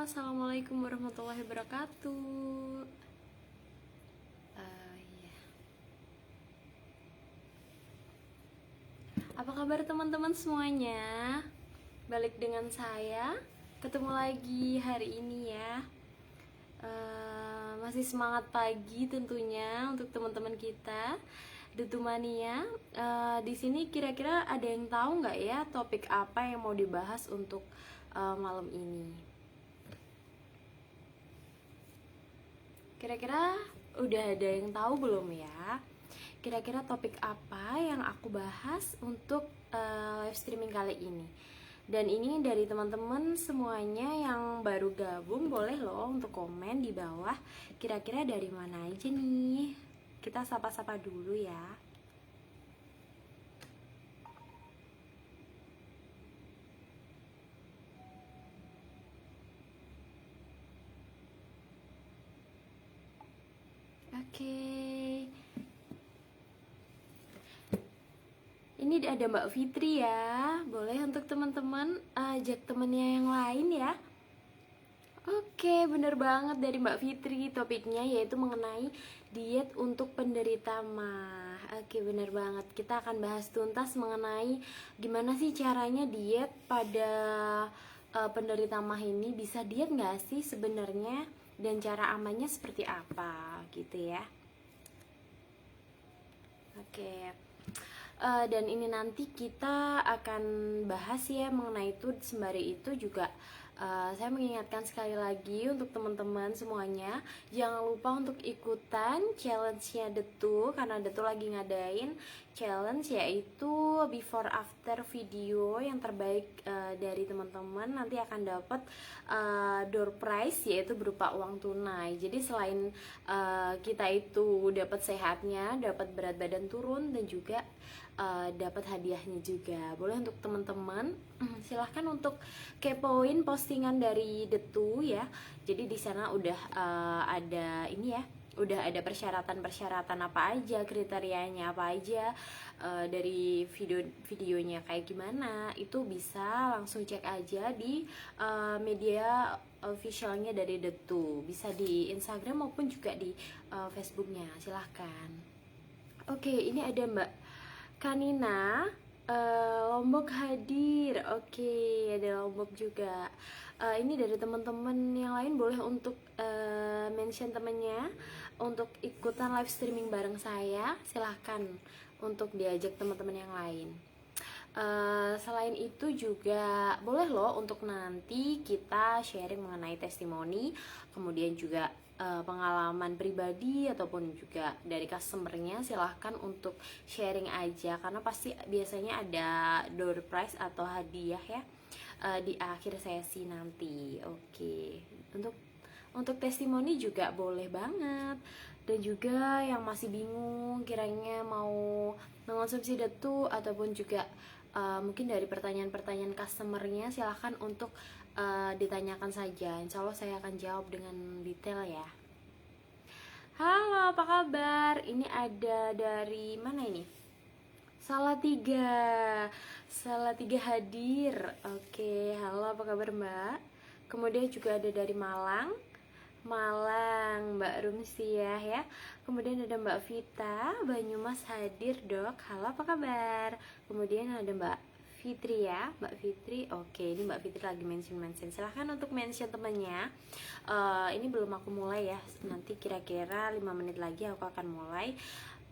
Assalamualaikum warahmatullahi wabarakatuh. Iya. Apa kabar teman-teman semuanya? Balik dengan saya, ketemu lagi hari ini ya. Masih semangat pagi tentunya untuk teman-teman kita Detumania. Di sini kira-kira ada yang tahu nggak ya topik apa yang mau dibahas untuk malam ini? Kira-kira udah ada yang tahu belum ya? Kira-kira topik apa yang aku bahas untuk live streaming kali ini? Dan ini dari teman-teman semuanya yang baru gabung, boleh loh untuk komen di bawah. Kira-kira dari mana aja nih? Kita sapa-sapa dulu ya. Oke. Ini ada Mbak Fitri ya. Boleh untuk teman-teman ajak temennya yang lain ya. Oke, bener banget dari Mbak Fitri. Topiknya yaitu mengenai diet untuk penderita MAH. Oke, bener banget. Kita akan bahas tuntas mengenai gimana sih caranya diet pada penderita MAH ini. Bisa diet nggak sih sebenarnya? Dan cara amannya seperti apa gitu ya. Oke. Dan ini nanti kita akan bahas ya mengenai itu. Sembari itu juga saya mengingatkan sekali lagi untuk teman-teman semuanya, jangan lupa untuk ikutan challenge-nya Detu, karena Detu lagi ngadain challenge yaitu before after video yang terbaik dari teman-teman nanti akan dapat door prize yaitu berupa uang tunai. Jadi selain kita itu dapat sehatnya, dapat berat badan turun, dan juga dapat hadiahnya juga. Boleh untuk teman-teman silahkan untuk kepoin postingan dari Detu ya. Jadi di sana udah ada ini ya, udah ada persyaratan apa aja, kriterianya apa aja, dari videonya kayak gimana, itu bisa langsung cek aja di media officialnya dari Detu, bisa di Instagram maupun juga di Facebooknya. Silahkan. Oke, ini ada Mbak Kanina, Lombok hadir. Oke, ada Lombok juga. Ini dari teman-teman yang lain boleh untuk mention temennya untuk ikutan live streaming bareng saya. Silahkan untuk diajak teman-teman yang lain. Selain itu juga boleh loh untuk nanti kita sharing mengenai testimoni, kemudian juga pengalaman pribadi ataupun juga dari customernya. Silahkan untuk sharing aja, karena pasti biasanya ada door prize atau hadiah ya di akhir sesi nanti. Oke, untuk testimoni juga boleh banget. Dan juga yang masih bingung kiranya mau mengonsumsi Detu ataupun juga mungkin dari pertanyaan-pertanyaan customernya, silahkan untuk ditanyakan saja. Insya Allah saya akan jawab dengan detail ya. Halo, apa kabar? Ini ada dari mana ini? Salatiga hadir. Oke, halo, apa kabar Mbak? Kemudian juga ada dari Malang, Mbak Rumsiah ya. Kemudian ada Mbak Vita, Banyumas hadir dok. Halo, apa kabar? Kemudian ada Mbak Fitri ya, Mbak Fitri. Oke, ini Mbak Fitri lagi mention. Silahkan untuk mention temannya. Ini belum aku mulai ya. Nanti kira-kira 5 menit lagi aku akan mulai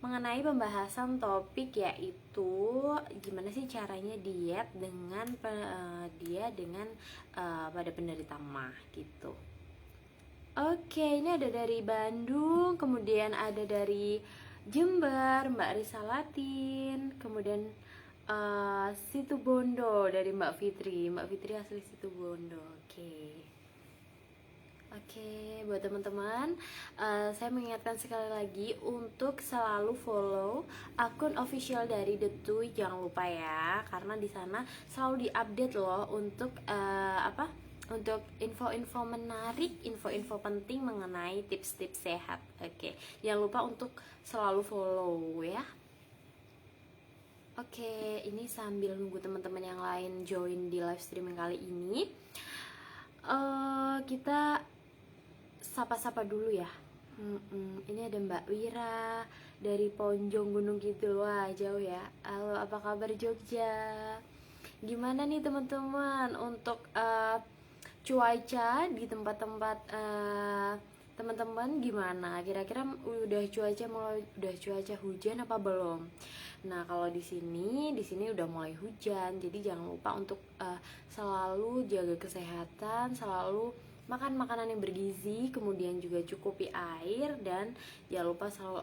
mengenai pembahasan topik yaitu gimana sih caranya diet dengan pada penderita MAH gitu. Oke, ini ada dari Bandung, kemudian ada dari Jember, Mbak Risa Latin, kemudian Situbondo dari Mbak Fitri asli Situbondo. Oke, buat teman-teman, saya mengingatkan sekali lagi untuk selalu follow akun official dari Detu, jangan lupa ya, karena di sana selalu diupdate loh untuk untuk info-info menarik, info-info penting mengenai tips-tips sehat. Oke, jangan lupa untuk selalu follow ya. Oke, ini sambil nunggu teman-teman yang lain join di live streaming kali ini. Kita sapa-sapa dulu ya. Ini ada Mbak Wira dari Ponjong Gunung Kidul. Wah, jauh ya. Halo, apa kabar Jogja? Gimana nih teman-teman untuk cuaca di tempat-tempat teman-teman gimana? Kira-kira udah cuaca hujan apa belum? Nah, kalau di sini udah mulai hujan. Jadi jangan lupa untuk selalu jaga kesehatan, selalu makan makanan yang bergizi, kemudian juga cukupi air, dan jangan lupa selalu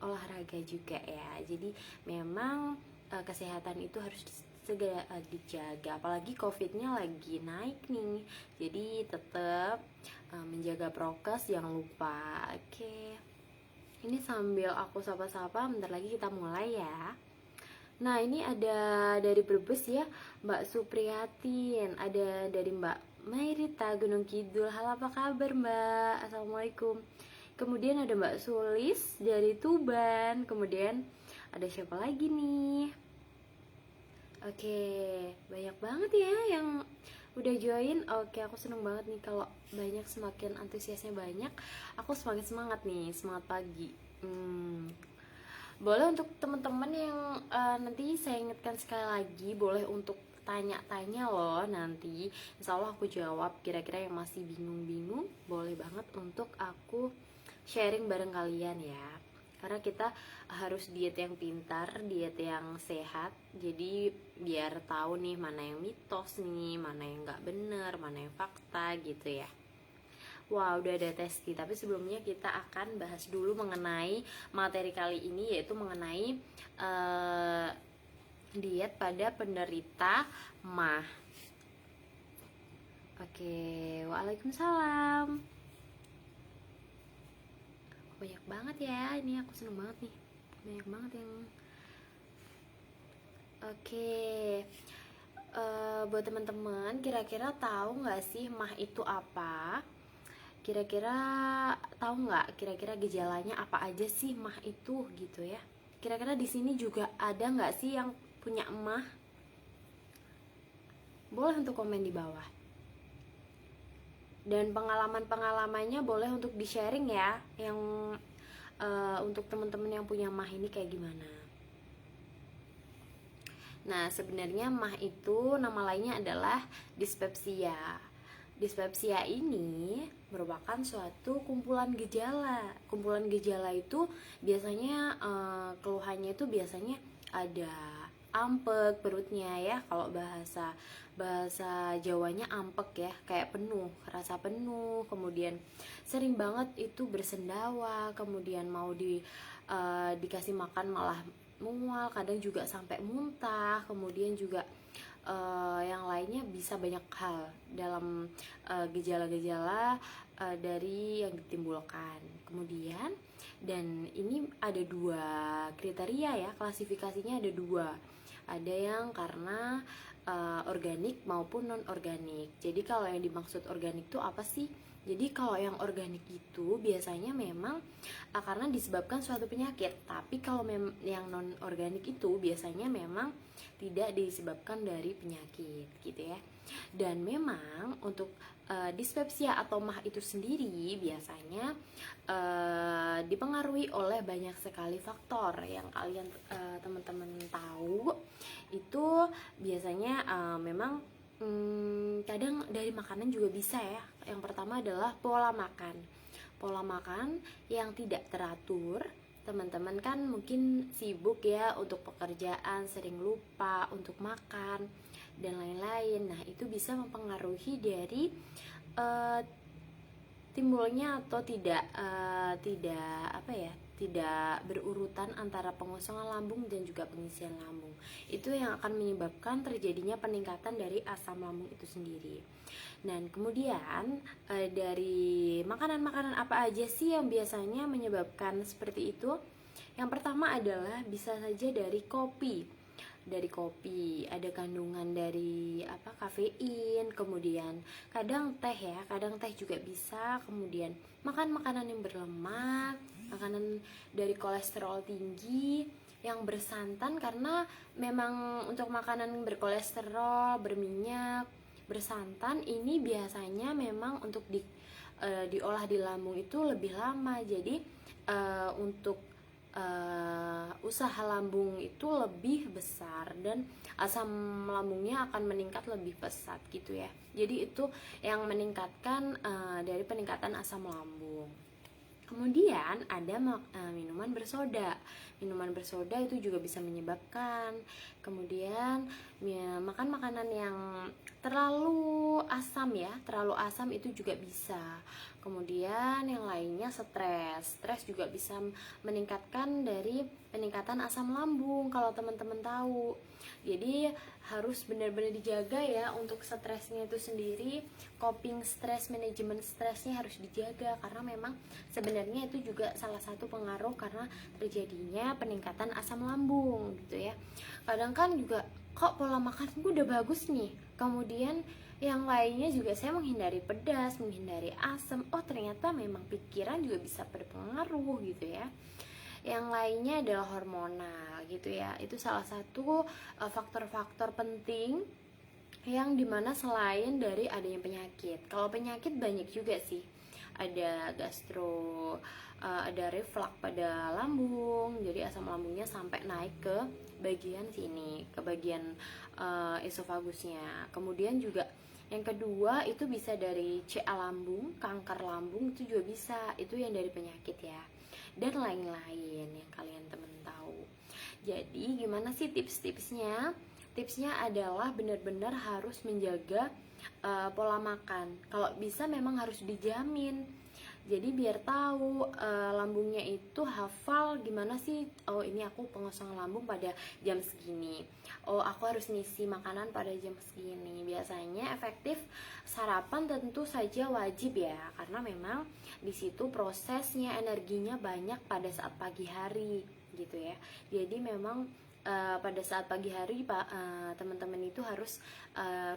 olahraga juga ya. Jadi memang kesehatan itu harus segera dijaga, apalagi covidnya lagi naik nih. Jadi tetap menjaga prokes, jangan lupa. Oke, ini sambil aku sapa-sapa, bentar lagi kita mulai ya. Nah, ini ada dari Brebes ya, Mbak Supriyatin, ada dari Mbak Mairita Gunung Kidul. Halo, apa kabar Mbak? Assalamualaikum. Kemudian ada Mbak Sulis dari Tuban. Kemudian ada siapa lagi nih? Oke, banyak banget ya yang udah join. Oke, aku seneng banget nih kalau banyak, semakin antusiasnya banyak, aku semakin semangat nih, semangat pagi. Boleh untuk teman-teman yang nanti saya ingatkan sekali lagi, boleh untuk tanya-tanya loh nanti. Insya Allah aku jawab. Kira-kira yang masih bingung-bingung, boleh banget untuk aku sharing bareng kalian ya. Karena kita harus diet yang pintar, diet yang sehat. Jadi biar tahu nih mana yang mitos nih, mana yang nggak bener, mana yang fakta gitu ya. Wah, udah ada testi, tapi sebelumnya kita akan bahas dulu mengenai materi kali ini, yaitu mengenai diet pada penderita MAH. Oke, waalaikumsalam. Banyak banget ya, ini aku seneng banget nih, banyak banget yang oke. Buat teman-teman, kira-kira tahu nggak sih MAH itu apa? Kira-kira tahu nggak kira-kira gejalanya apa aja sih MAH itu gitu ya? Kira-kira di sini juga ada nggak sih yang punya MAH? Boleh untuk komen di bawah. Dan pengalaman-pengalamannya boleh untuk di-sharing ya, yang untuk teman-teman yang punya MAH ini kayak gimana. Nah, sebenarnya MAH itu nama lainnya adalah dispepsia. Dispepsia ini merupakan suatu kumpulan gejala. Kumpulan gejala itu biasanya keluhannya itu biasanya ada ampek perutnya ya, kalau bahasa Jawanya ampek ya, kayak penuh, rasa penuh, kemudian sering banget itu bersendawa, kemudian mau dikasih makan malah mual, kadang juga sampai muntah, kemudian juga yang lainnya bisa banyak hal dalam gejala-gejala dari yang ditimbulkan. Kemudian, dan ini ada 2 kriteria ya, klasifikasinya ada 2. Ada yang karena organik maupun non organik. Jadi kalau yang dimaksud organik itu apa sih? Jadi kalau yang organik itu biasanya memang karena disebabkan suatu penyakit. Tapi kalau yang non organik itu biasanya memang tidak disebabkan dari penyakit gitu ya. Dan memang untuk dispepsia atau MAH itu sendiri biasanya dipengaruhi oleh banyak sekali faktor yang kalian teman-teman tahu. Itu biasanya memang kadang dari makanan juga bisa ya. Yang pertama adalah pola makan. Pola makan yang tidak teratur. Teman-teman kan mungkin sibuk ya untuk pekerjaan, sering lupa untuk makan dan lain-lain. Nah, itu bisa mempengaruhi dari timbulnya atau tidak berurutan antara pengosongan lambung dan juga pengisian lambung. Itu yang akan menyebabkan terjadinya peningkatan dari asam lambung itu sendiri. Dan kemudian dari makanan-makanan apa aja sih yang biasanya menyebabkan seperti itu? Yang pertama adalah bisa saja dari kopi. Dari kopi ada kandungan dari kafein, kemudian kadang teh ya, kadang teh juga bisa, kemudian makan makanan yang berlemak, makanan dari kolesterol tinggi, yang bersantan, karena memang untuk makanan berkolesterol, berminyak, bersantan ini biasanya memang untuk diolah di lambung itu lebih lama. Jadi untuk usaha lambung itu lebih besar dan asam lambungnya akan meningkat lebih pesat gitu ya. Jadi itu yang meningkatkan dari peningkatan asam lambung. Kemudian ada minuman bersoda. Minuman bersoda itu juga bisa menyebabkan. Kemudian makan makanan yang terlalu asam ya, terlalu asam itu juga bisa. Kemudian yang lainnya stres. Stres juga bisa meningkatkan dari peningkatan asam lambung kalau teman-teman tahu. Jadi harus benar-benar dijaga ya untuk stresnya itu sendiri. Coping stres, manajemen stresnya harus dijaga karena memang sebenarnya itu juga salah satu pengaruh karena terjadinya peningkatan asam lambung gitu ya. Kadang kan juga kok pola makan gue udah bagus nih, kemudian yang lainnya juga saya menghindari pedas, menghindari asam, oh ternyata memang pikiran juga bisa berpengaruh gitu ya. Yang lainnya adalah hormonal gitu ya. Itu salah satu faktor-faktor penting yang dimana selain dari adanya penyakit. Kalau penyakit banyak juga sih. Ada gastro, ada reflux pada lambung, jadi asam lambungnya sampai naik ke bagian sini, ke bagian esofagusnya. Kemudian juga yang kedua itu bisa dari CA lambung, kanker lambung itu juga bisa, itu yang dari penyakit ya. Dan lain-lain yang kalian temen tahu. Jadi gimana sih tips-tipsnya? Tipsnya adalah benar-benar harus menjaga pola makan. Kalau bisa memang harus dijamin. Jadi biar tahu lambungnya itu hafal gimana sih, oh ini aku pengosongan lambung pada jam segini, oh aku harus ngisi makanan pada jam segini. Biasanya efektif sarapan tentu saja wajib ya, karena memang di situ prosesnya energinya banyak pada saat pagi hari gitu ya. Jadi memang pada saat pagi hari teman-teman itu harus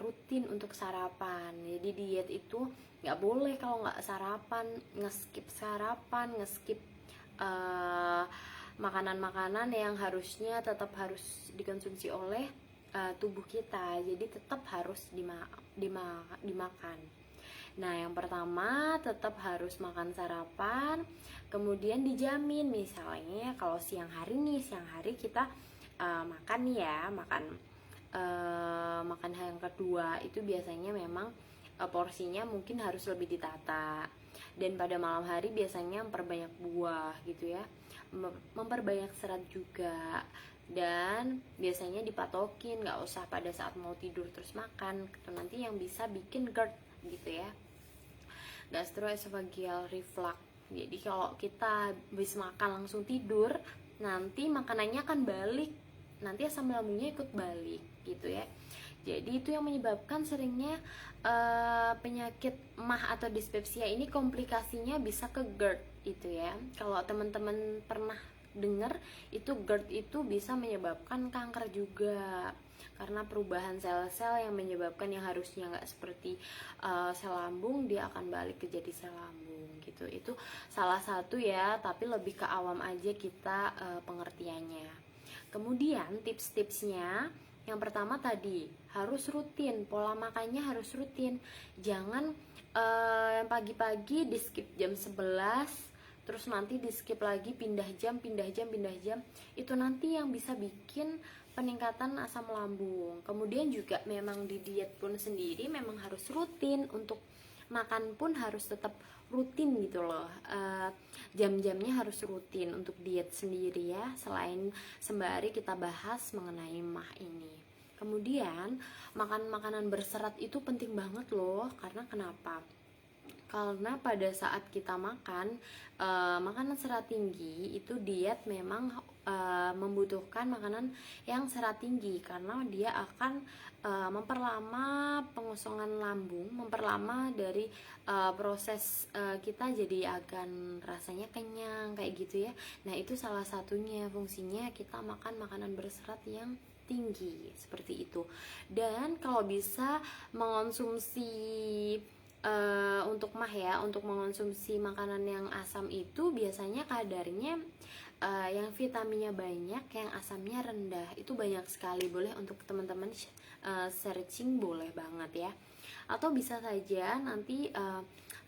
rutin untuk sarapan. Jadi diet itu nggak boleh kalau nggak sarapan, ngeskip sarapan, ngeskip makanan-makanan yang harusnya tetap harus dikonsumsi oleh tubuh kita. Jadi tetap harus dimakan. Nah, yang pertama tetap harus makan sarapan, kemudian dijamin misalnya kalau siang hari kita makan nih ya, makan yang kedua itu biasanya memang porsinya mungkin harus lebih ditata. Dan pada malam hari biasanya memperbanyak buah gitu ya, memperbanyak serat juga. Dan biasanya dipatokin, nggak usah pada saat mau tidur terus makan, itu nanti yang bisa bikin GERD gitu ya, gastroesophageal reflux. Jadi kalau kita habis makan langsung tidur, nanti makanannya akan balik, nanti asam lambungnya ikut balik gitu ya. Jadi itu yang menyebabkan seringnya penyakit MAH atau dispepsia ini komplikasinya bisa ke GERD itu ya. Kalau teman-teman pernah dengar itu GERD itu bisa menyebabkan kanker juga, karena perubahan sel-sel yang menyebabkan yang harusnya nggak seperti sel lambung, dia akan balik ke jadi sel lambung gitu. Itu salah satu ya, tapi lebih ke awam aja kita pengertiannya. Kemudian tips-tipsnya, yang pertama tadi harus rutin, pola makannya harus rutin. Jangan pagi-pagi di skip jam 11, terus nanti di skip lagi, pindah jam. Itu nanti yang bisa bikin peningkatan asam lambung. Kemudian juga memang di diet pun sendiri memang harus rutin, untuk makan pun harus tetap rutin gitu loh. Jam-jamnya harus rutin untuk diet sendiri ya, selain sembari kita bahas mengenai MAH ini. Kemudian makan makanan berserat itu penting banget loh, karena kenapa? Karena pada saat kita makan makanan serat tinggi, itu diet memang membutuhkan makanan yang serat tinggi, karena dia akan memperlama pengosongan lambung, memperlama dari proses kita jadi akan rasanya kenyang kayak gitu ya. Nah itu salah satunya fungsinya kita makan makanan berserat yang tinggi seperti itu. Dan kalau bisa mengonsumsi untuk MAH ya, untuk mengonsumsi makanan yang asam itu biasanya kadarnya yang vitaminnya banyak, yang asamnya rendah, itu banyak sekali. Boleh untuk teman-teman searching, boleh banget ya. atau bisa saja nanti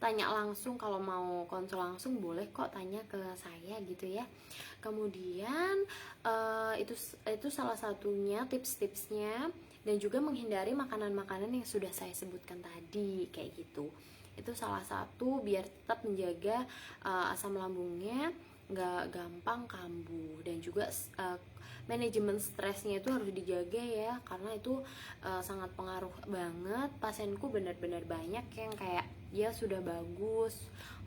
tanya langsung. Kalau mau konsul langsung boleh kok tanya ke saya gitu ya. Kemudian itu salah satunya tips-tipsnya, dan juga menghindari makanan-makanan yang sudah saya sebutkan tadi kayak gitu. Itu salah satu biar tetap menjaga asam lambungnya nggak gampang kambuh, dan juga manajemen stresnya itu harus dijaga ya, karena itu sangat pengaruh banget. Pasienku benar-benar banyak yang kayak dia sudah bagus,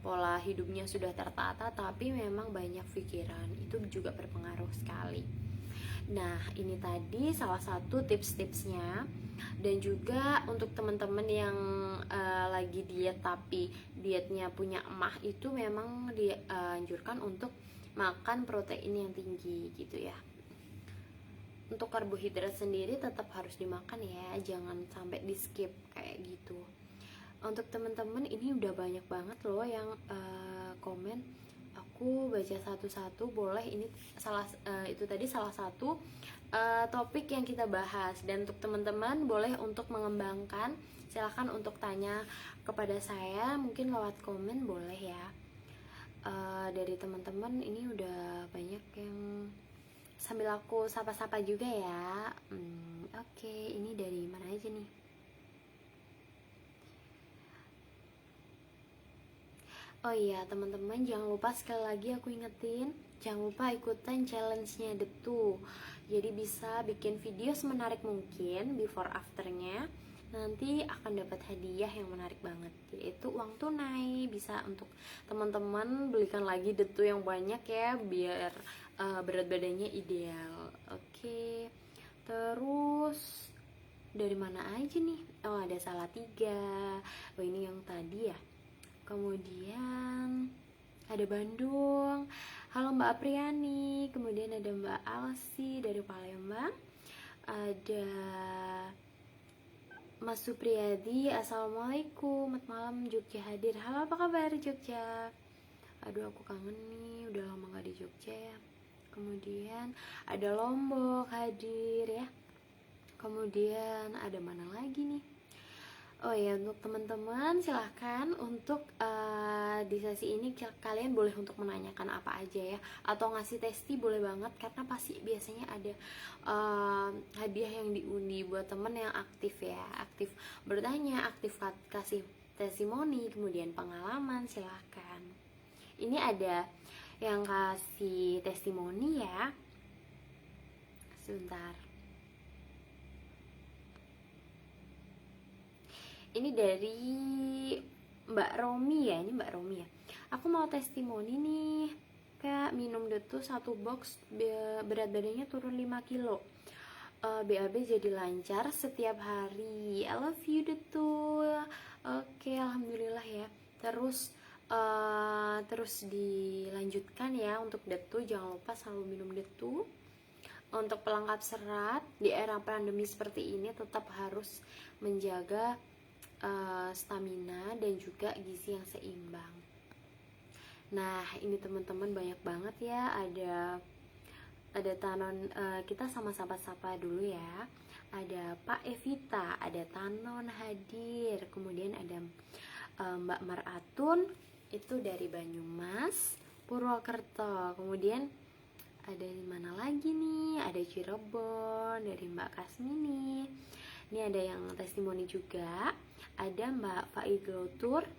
pola hidupnya sudah tertata, tapi memang banyak pikiran, itu juga berpengaruh sekali. Nah, ini tadi salah satu tips-tipsnya. Dan juga untuk teman-teman yang lagi diet tapi dietnya punya emah, itu memang dianjurkan untuk makan protein yang tinggi gitu ya. Untuk karbohidrat sendiri tetap harus dimakan ya, jangan sampai di skip kayak gitu. Untuk teman-teman ini udah banyak banget loh yang komen. Aku baca satu-satu boleh. Ini itu tadi salah satu topik yang kita bahas. Dan untuk teman-teman boleh untuk mengembangkan, silahkan untuk tanya kepada saya, mungkin lewat komen boleh ya. Dari teman-teman ini udah banyak yang sambil aku sapa-sapa juga ya. Oke, ini dari mana aja nih? Oh iya teman-teman, jangan lupa sekali lagi aku ingetin, jangan lupa ikutan challenge-nya Detu. Jadi bisa bikin video semenarik mungkin before afternya, nanti akan dapat hadiah yang menarik banget, yaitu uang tunai. Bisa untuk teman-teman belikan lagi Detu yang banyak ya, biar berat badannya ideal. Oke. Terus dari mana aja nih? Oh ada Salatiga. Oh ini yang tadi ya. Kemudian ada Bandung, halo Mbak Apriani. Kemudian ada Mbak Alsi dari Palembang. Ada Mas Supriyadi, assalamualaikum, selamat malam Jogja hadir. Halo, apa kabar Jogja? Aduh aku kangen nih, udah lama gak di Jogja ya. Kemudian ada Lombok hadir ya. Kemudian ada mana lagi nih? Oh ya, untuk teman-teman silahkan untuk di sesi ini kalian boleh untuk menanyakan apa aja ya, atau ngasih testi boleh banget, karena pasti biasanya ada hadiah yang diundi buat temen yang aktif ya, aktif bertanya, aktif kasih testimoni, kemudian pengalaman. Silahkan. Ini ada yang kasih testimoni ya, sebentar. Ini dari Mbak Romi ya, ini Mbak Romi ya. Aku mau testimoni nih, Kak, minum Detu 1 box, berat badannya turun 5 kilo. BAB jadi lancar setiap hari. I love you Detu. Oke, alhamdulillah ya. Terus dilanjutkan ya untuk Detu, jangan lupa selalu minum Detu. Untuk pelengkap serat di era pandemi seperti ini tetap harus menjaga stamina dan juga gizi yang seimbang. Nah ini teman-teman banyak banget ya, ada Tanon, kita sama-sama sapa dulu ya. Ada Pak Evita, ada Tanon hadir, kemudian ada Mbak Maratun itu dari Banyumas, Purwokerto. Kemudian ada di mana lagi nih? Ada Cirebon dari Mbak Kasmini. Ini ada yang testimoni juga. Ada Mbak Faigotur,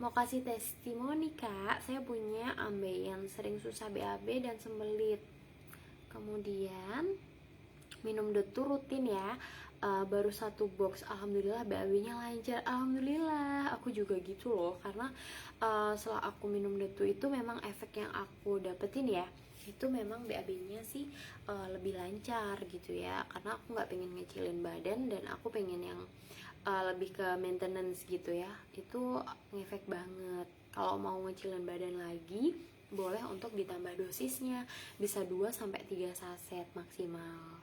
mau kasih testimoni Kak, saya punya ambeien, sering susah BAB dan sembelit. Kemudian minum Detu rutin ya, baru 1 box, alhamdulillah BAB-nya lancar. Alhamdulillah, aku juga gitu loh, karena setelah aku minum Detu itu memang efek yang aku dapetin ya, itu memang BAB-nya sih lebih lancar gitu ya, karena aku nggak pengen ngecilin badan dan aku pengen yang lebih ke maintenance gitu ya. Itu ngefek banget. Kalau mau ngecilin badan lagi boleh untuk ditambah dosisnya, bisa 2-3 saset maksimal.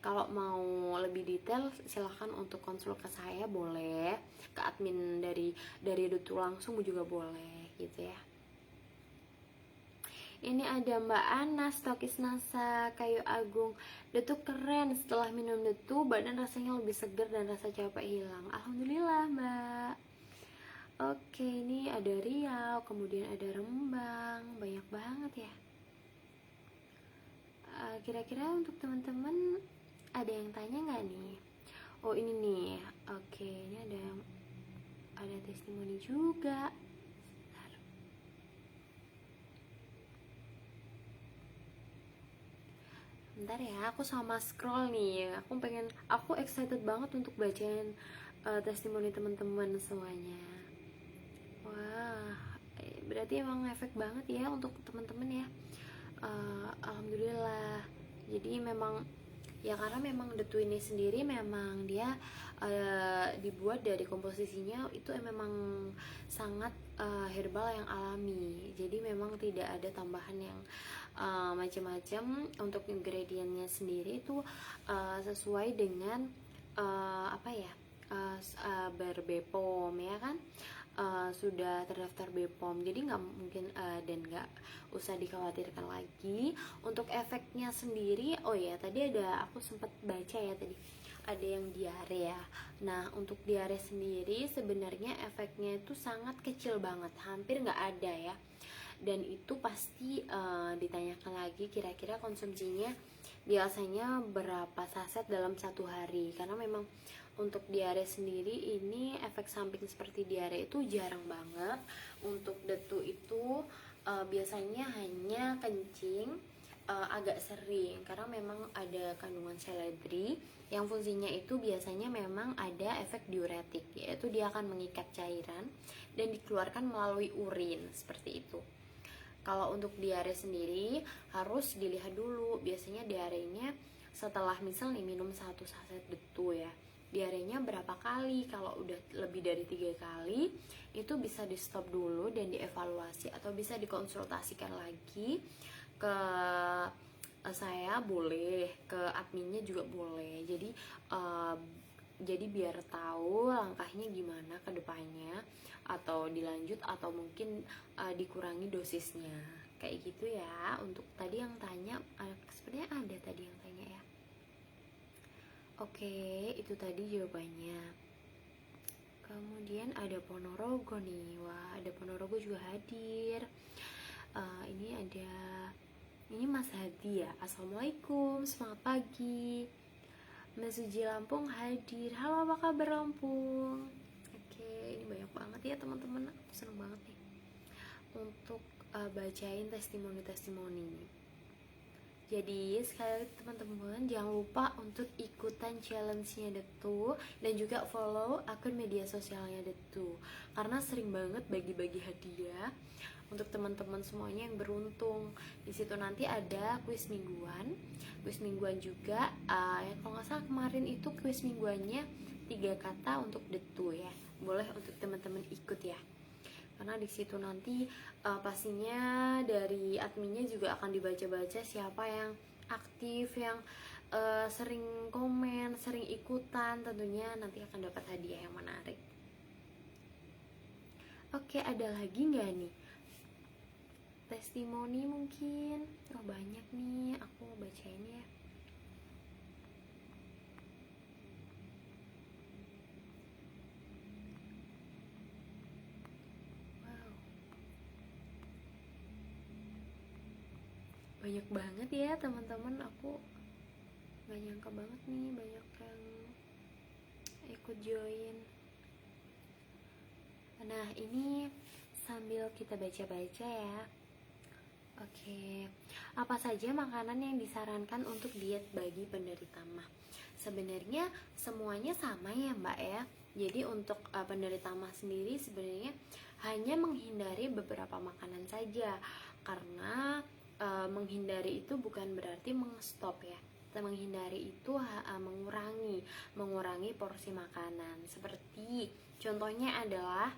Kalau mau lebih detail silahkan untuk konsul ke saya, boleh ke admin dari Detu langsung juga boleh gitu ya. Ini ada Mbak Ana, stokis NASA, Kayu Agung. Detu keren, setelah minum detu badan rasanya lebih segar dan rasa capek hilang. Alhamdulillah Mbak. Oke, ini ada Riau, kemudian ada Rembang, banyak banget ya. Kira-kira untuk teman-teman ada yang tanya nggak nih? Oh ini nih, oke, ini ada testimoni juga. Bentar ya, aku sama scroll nih. Aku excited banget untuk bacain testimoni teman-teman semuanya. Wah, berarti emang efek banget ya untuk teman-teman ya. Alhamdulillah. Jadi memang ya karena memang detu ini sendiri memang dia dibuat dari komposisinya itu memang sangat herbal yang alami. Jadi memang tidak ada tambahan yang macam-macam. Untuk ingredientnya sendiri itu sesuai dengan BPOM ya kan. Sudah terdaftar BPOM, jadi nggak mungkin dan nggak usah dikhawatirkan lagi. Untuk efeknya sendiri, oh ya tadi aku sempat baca ya tadi ada yang diare ya. Nah untuk diare sendiri sebenarnya efeknya itu sangat kecil banget, hampir nggak ada ya. Dan itu pasti ditanyakan lagi kira-kira konsumsinya biasanya berapa saset dalam satu hari, karena memang untuk diare sendiri ini efek samping seperti diare itu jarang banget. Untuk detu itu biasanya hanya kencing agak sering, karena memang ada kandungan seledri yang fungsinya itu biasanya memang ada efek diuretik, yaitu dia akan mengikat cairan dan dikeluarkan melalui urin seperti itu. Kalau untuk diare sendiri harus dilihat dulu, biasanya diarenya setelah misal nih minum 1 saset detu ya, diarenya berapa kali. Kalau udah lebih dari 3 kali itu bisa di stop dulu dan dievaluasi, atau bisa dikonsultasikan lagi ke saya, boleh ke adminnya juga boleh. Jadi biar tahu langkahnya gimana ke depannya, atau dilanjut atau mungkin dikurangi dosisnya kayak gitu ya. Untuk tadi yang tanya sebenarnya ada tadi yang tanya ya. Oke, itu tadi jawabannya. Kemudian ada Ponorogo nih. Wah, ada Ponorogo juga hadir. Ini Mas Hadi ya. Assalamualaikum, semangat pagi. Mas Suji Lampung hadir. Halo, apa kabar Lampung? Oke, ini banyak banget ya teman-teman. Aku seneng banget nih untuk bacain testimoni-testimoni. Jadi sekali lagi teman-teman, jangan lupa untuk ikutan challenge-nya Detu dan juga follow akun media sosialnya Detu, karena sering banget bagi-bagi hadiah untuk teman-teman semuanya yang beruntung. Di situ nanti ada kuis mingguan juga. Kalau nggak salah kemarin itu kuis mingguannya 3 kata untuk Detu ya. Boleh untuk teman-teman ikut ya. Karena di situ nanti pastinya dari adminnya juga akan dibaca-baca siapa yang aktif, yang sering komen, sering ikutan, tentunya nanti akan dapat hadiah yang menarik. Oke, ada lagi nggak nih testimoni mungkin? Oh banyak nih, aku bacain ya. Banyak banget ya teman-teman, aku gak nyangka banget nih banyak yang ikut join. Nah ini sambil kita baca-baca ya. Oke, apa saja makanan yang disarankan untuk diet bagi penderita MAH? Sebenarnya semuanya sama ya Mbak ya. Jadi untuk penderita MAH sendiri sebenarnya hanya menghindari beberapa makanan saja, karena menghindari itu bukan berarti mengstop ya. Menghindari itu mengurangi porsi makanan. Seperti contohnya adalah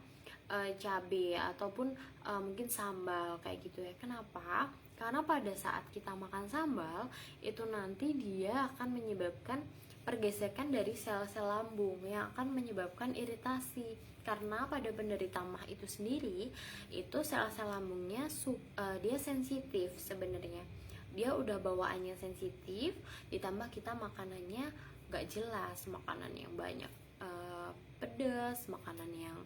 cabai ataupun mungkin sambal kayak gitu ya. Kenapa? Karena pada saat kita makan sambal itu nanti dia akan menyebabkan pergesekan dari sel-sel lambung yang akan menyebabkan iritasi. Karena pada penderita MAH itu sendiri itu sel-sel lambungnya dia sensitif sebenarnya. Dia udah bawaannya sensitif, ditambah kita makanannya gak jelas, makanan yang banyak pedas, makanan yang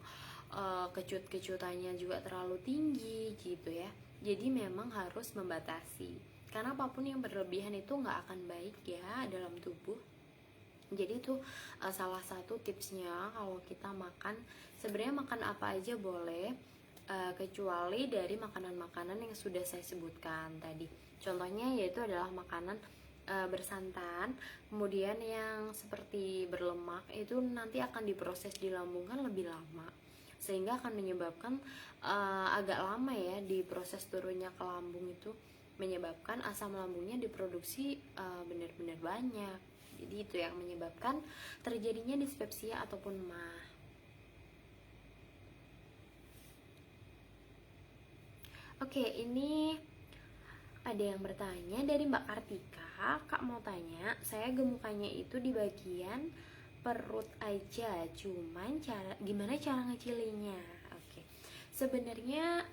kecut-kecutannya juga terlalu tinggi gitu ya. Jadi memang harus membatasi, karena apapun yang berlebihan itu nggak akan baik ya dalam tubuh. Jadi itu salah satu tipsnya kalau kita makan. Sebenarnya makan apa aja boleh, kecuali dari makanan-makanan yang sudah saya sebutkan tadi. Contohnya yaitu adalah makanan bersantan, kemudian yang seperti berlemak itu nanti akan diproses di lambung kan lebih lama, sehingga akan menyebabkan agak lama ya di proses turunnya ke lambung, itu menyebabkan asam lambungnya diproduksi benar-benar banyak. Jadi itu yang menyebabkan terjadinya dispepsia ataupun MAH. Oke, ini ada yang bertanya dari Mbak Kartika. Kak mau tanya, saya gemukannya itu di bagian perut aja, cuman gimana cara ngecilinnya? Oke, sebenarnya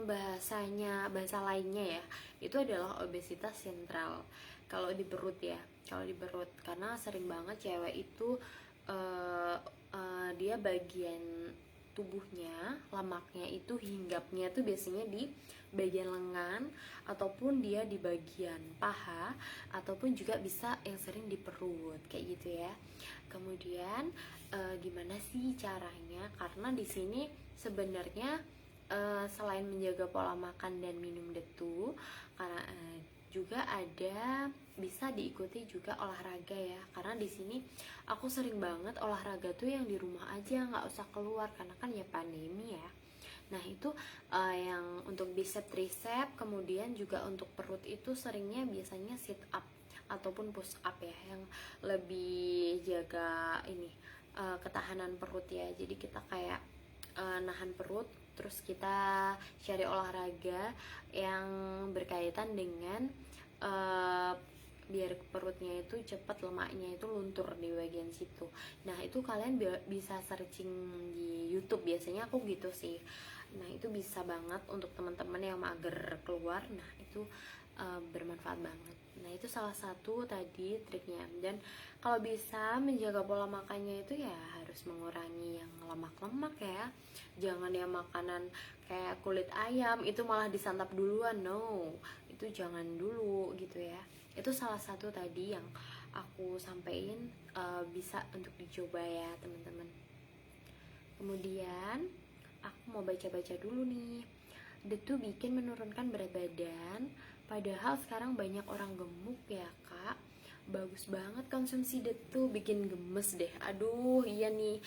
bahasa lainnya ya itu adalah obesitas sentral kalau di perut ya, karena sering banget cewek itu dia bagian tubuhnya, lemaknya itu hinggapnya tuh biasanya di bagian lengan, ataupun dia di bagian paha, ataupun juga bisa yang sering di perut kayak gitu ya. Kemudian gimana sih caranya? Karena di sini sebenarnya selain menjaga pola makan dan minum detu, karena juga ada bisa diikuti juga olahraga ya. Karena di sini aku sering banget olahraga tuh yang di rumah aja, nggak usah keluar karena kan ya pandemi ya. Nah itu yang untuk bicep tricep, kemudian juga untuk perut itu seringnya biasanya sit up ataupun push up ya, yang lebih jaga ini ketahanan perut ya. Jadi kita kayak nahan perut, terus kita cari olahraga yang berkaitan dengan biar perutnya itu cepat lemaknya itu luntur di bagian situ. Nah itu kalian bisa searching di YouTube, biasanya aku gitu sih. Nah itu bisa banget untuk teman-teman yang mager keluar. Nah itu bermanfaat banget. Nah itu salah satu tadi triknya. Dan kalau bisa menjaga pola makannya itu ya harus mengurangi yang lemak-lemak ya. Jangan yang makanan kayak kulit ayam itu malah disantap duluan, no, itu jangan dulu gitu ya. Itu salah satu tadi yang aku sampaikan, bisa untuk dicoba ya teman-teman. Kemudian aku mau baca-baca dulu nih. Detu bikin menurunkan berat badan, padahal sekarang banyak orang gemuk ya kak. Bagus banget konsumsi detu, bikin gemes deh. Aduh iya nih,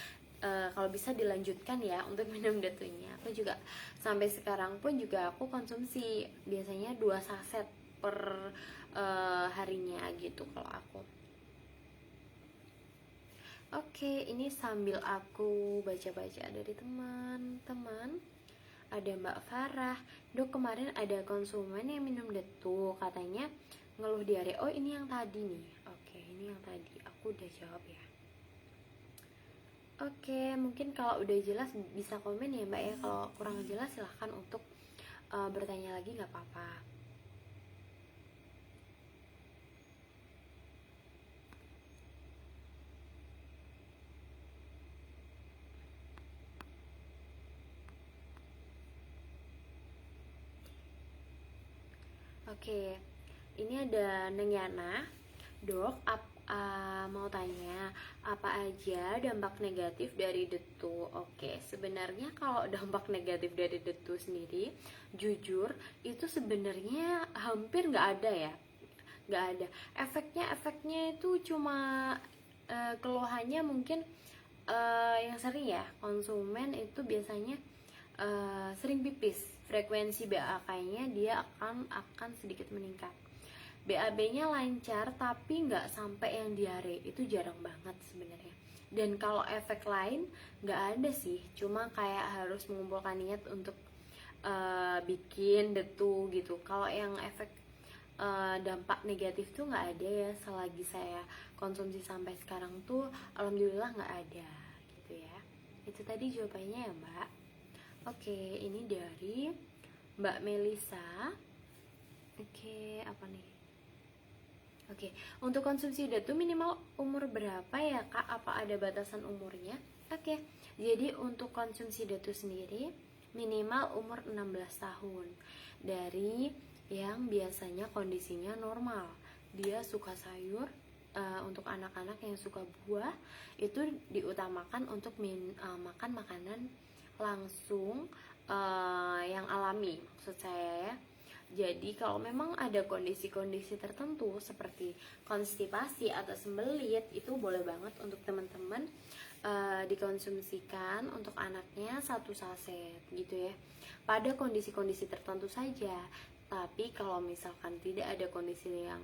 kalau bisa dilanjutkan ya untuk minum detunya. Aku juga sampai sekarang pun juga aku konsumsi biasanya 2 saset per harinya gitu kalau aku. Oke, ini sambil aku baca-baca dari teman-teman. Ada Mbak Farah, dok kemarin ada konsumen yang minum detu, katanya ngeluh diare. Oh ini yang tadi nih. Oke, ini yang tadi aku udah jawab ya. Oke, mungkin kalau udah jelas bisa komen ya Mbak ya. Kalau kurang jelas silahkan untuk bertanya lagi, nggak apa-apa. Oke, ini ada Neng Yana. Dok, mau tanya apa aja dampak negatif dari detu? Oke, sebenarnya kalau dampak negatif dari detu sendiri, jujur itu sebenarnya hampir nggak ada ya, nggak ada. Efeknya itu cuma keluhannya mungkin yang sering ya konsumen itu biasanya sering pipis, frekuensi BAK-nya dia akan sedikit meningkat. BAB-nya lancar tapi nggak sampai yang diare, itu jarang banget sebenarnya. Dan kalau efek lain nggak ada sih, cuma kayak harus mengumpulkan niat untuk bikin detu gitu. Kalau yang efek dampak negatif tuh nggak ada ya, selagi saya konsumsi sampai sekarang tuh alhamdulillah nggak ada gitu ya. Itu tadi jawabannya ya Mbak. Oke, ini dari Mbak Melisa. Oke, apa nih? Oke, untuk konsumsi detu minimal umur berapa ya Kak? Apa ada batasan umurnya? Oke, jadi untuk konsumsi detu sendiri minimal umur 16 tahun. Dari yang biasanya kondisinya normal, dia suka sayur, untuk anak-anak yang suka buah itu diutamakan untuk makan makanan langsung, yang alami maksud saya ya. Jadi kalau memang ada kondisi-kondisi tertentu seperti konstipasi atau sembelit, itu boleh banget untuk teman-teman dikonsumsikan untuk anaknya 1 saset gitu ya, pada kondisi-kondisi tertentu saja. Tapi kalau misalkan tidak ada kondisi yang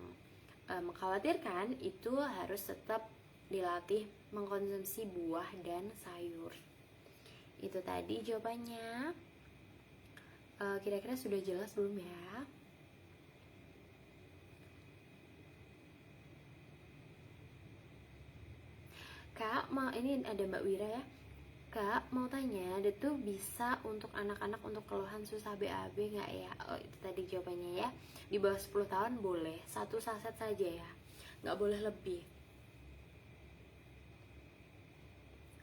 mengkhawatirkan, itu harus tetap dilatih mengkonsumsi buah dan sayur. Itu tadi jawabannya. Kira-kira sudah jelas belum ya? Kak, ini ada Mbak Wira ya. Kak, mau tanya, itu bisa untuk anak-anak untuk keluhan susah BAB nggak ya? Oh, itu tadi jawabannya ya. Di bawah 10 tahun boleh, 1 saset saja ya, nggak boleh lebih.